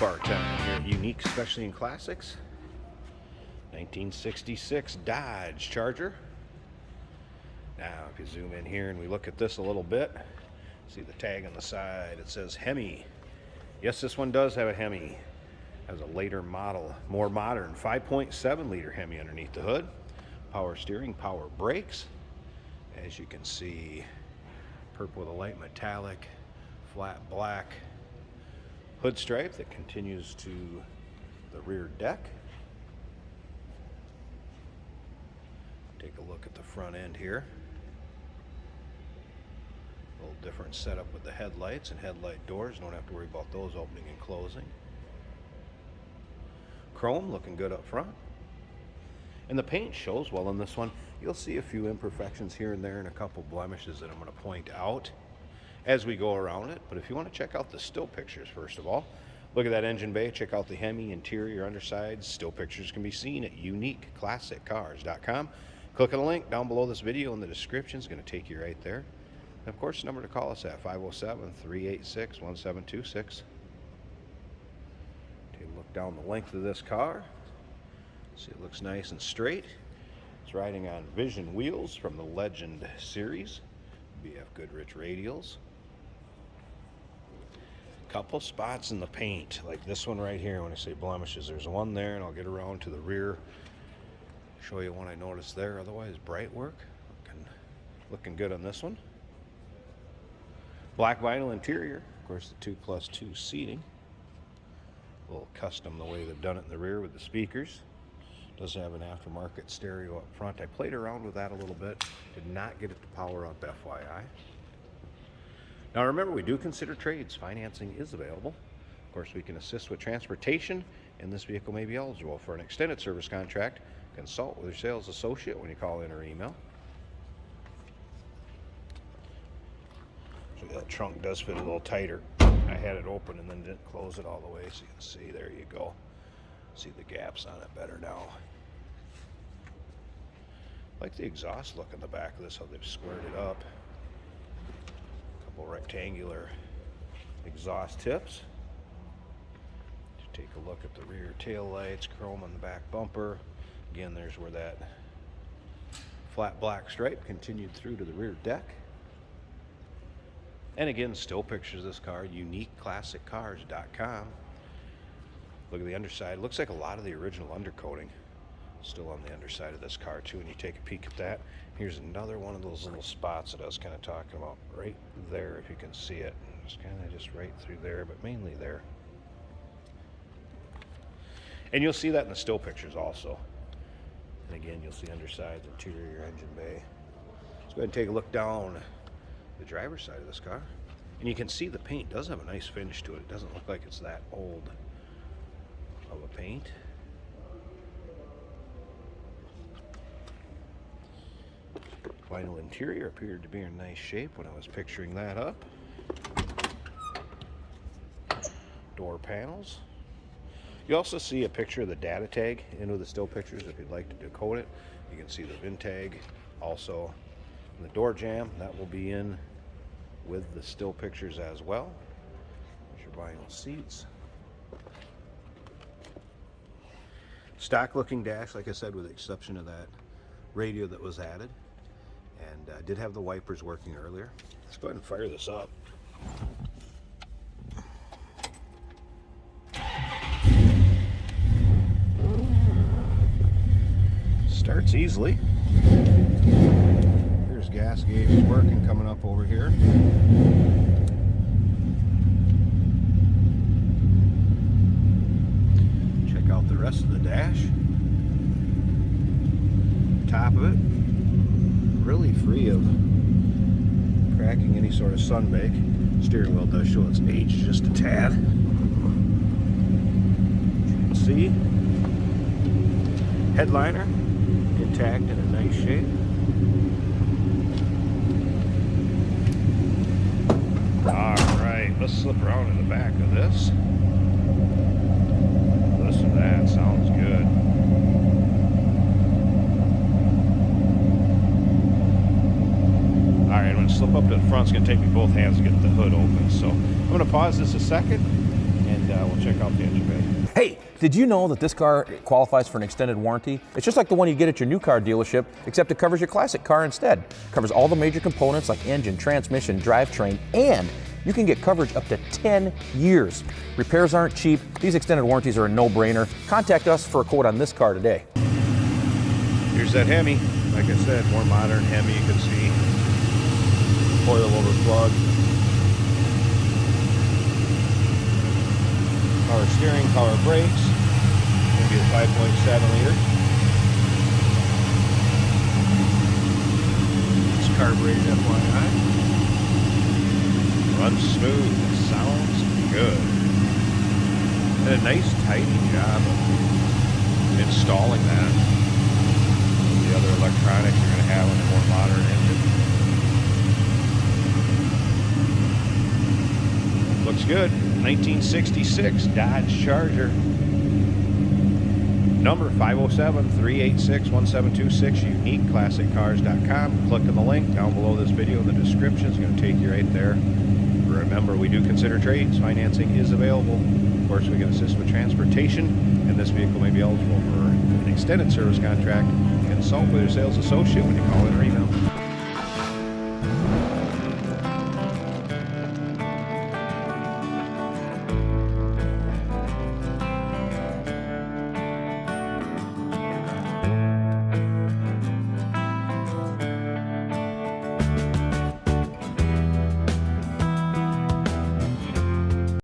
bar time here at Unique, especially in classics. 1966 Dodge Charger. Now, if you zoom in here and we look at this a little bit, see the tag on the side. It says Hemi. Yes, this one does have a Hemi. Has a later model, more modern, 5.7 liter Hemi underneath the hood. Power steering, power brakes. As you can see, purple with a light metallic, flat black hood stripe that continues to the rear deck. Take a look at the front end here. A little different setup with the headlights and headlight doors. Don't have to worry about those opening and closing. Chrome looking good up front. And the paint shows well on this one. You'll see a few imperfections here and there and a couple blemishes that I'm going to point out as we go around it. But if you want to check out the still pictures, first of all, look at that engine bay, check out the Hemi interior, underside. Still pictures can be seen at uniqueclassiccars.com. Click on the link down below this video in the description. It's going to take you right there. And of course, the number to call us at 507-386-1726. Take a look down the length of this car. See, it looks nice and straight. It's riding on Vision wheels from the Legend series. BF Goodrich radials. Couple spots in the paint, like this one right here. When I say blemishes, there's one there, and I'll get around to the rear, show you one I noticed there. Otherwise, bright work. Looking good on this one. Black vinyl interior, of course, the 2+2 seating. A little custom the way they've done it in the rear with the speakers. Does have an aftermarket stereo up front. I played around with that a little bit. Did not get it to power up, FYI. Now remember, we do consider trades. Financing is available. Of course, we can assist with transportation, and this vehicle may be eligible for an extended service contract. Consult with your sales associate when you call in or email. So that trunk does fit a little tighter. I had it open and then didn't close it all the way, so you can see, there you go. See the gaps on it better now. I like the exhaust look in the back of this, how they've squared it up. Couple rectangular exhaust tips. Just take a look at the rear tail lights, chrome on the back bumper. Again, there's where that flat black stripe continued through to the rear deck. And again, still pictures of this car, uniqueclassiccars.com. Look at the underside. Looks like a lot of the original undercoating still on the underside of this car too, and you take a peek at that. Here's another one of those little spots that I was kind of talking about right there, if you can see it. It's kind of just right through there, but mainly there. And you'll see that in the still pictures also. And again, you'll see undersides, interior, engine bay. Let's go ahead and take a look down the driver's side of this car. And you can see the paint does have a nice finish to it. It doesn't look like it's that old of a paint. Vinyl interior appeared to be in nice shape when I was picturing that up. Door panels. You also see a picture of the data tag into the still pictures if you'd like to decode it. You can see the VIN tag also. And the door jamb, that will be in with the still pictures as well. There's your vinyl seats. Stock looking dash, like I said, with the exception of that radio that was added. And I did have the wipers working earlier. Let's go ahead and fire this up. Starts easily. Here's gas gauge working, coming up over here. Check out the rest of the dash. Top of it, really free of cracking any sort of sunbake. Steering wheel does show its age just a tad. You can see headliner intact in a nice shape. Alright, let's slip around in the back of this. Listen to that, sounds good. Alright, I'm going to slip up to the front. It's going to take me both hands to get the hood open. So I'm going to pause this a second and and we'll check out the engine bay. Hey, did you know that this car qualifies for an extended warranty? It's just like the one you get at your new car dealership, except it covers your classic car instead. It covers all the major components like engine, transmission, drivetrain, and you can get coverage up to 10 years. Repairs aren't cheap. These extended warranties are a no-brainer. Contact us for a quote on this car today. Here's that Hemi. Like I said, more modern Hemi. You can see coil over plug. Power steering, power brakes. Gonna be a 5.7 liter. It's carbureted, FYI. Runs smooth. Sounds good. Did a nice, tidy job of installing that. The other electronics you're going to have on a more modern engine. Looks good. 1966 Dodge Charger. Number 507-386-1726, uniqueclassiccars.com. Click on the link down below this video in the description. It's going to take you right there. Remember, we do consider trades. Financing is available. Of course, we can assist with transportation, and this vehicle may be eligible for an extended service contract. Consult with your sales associate when you call in or email.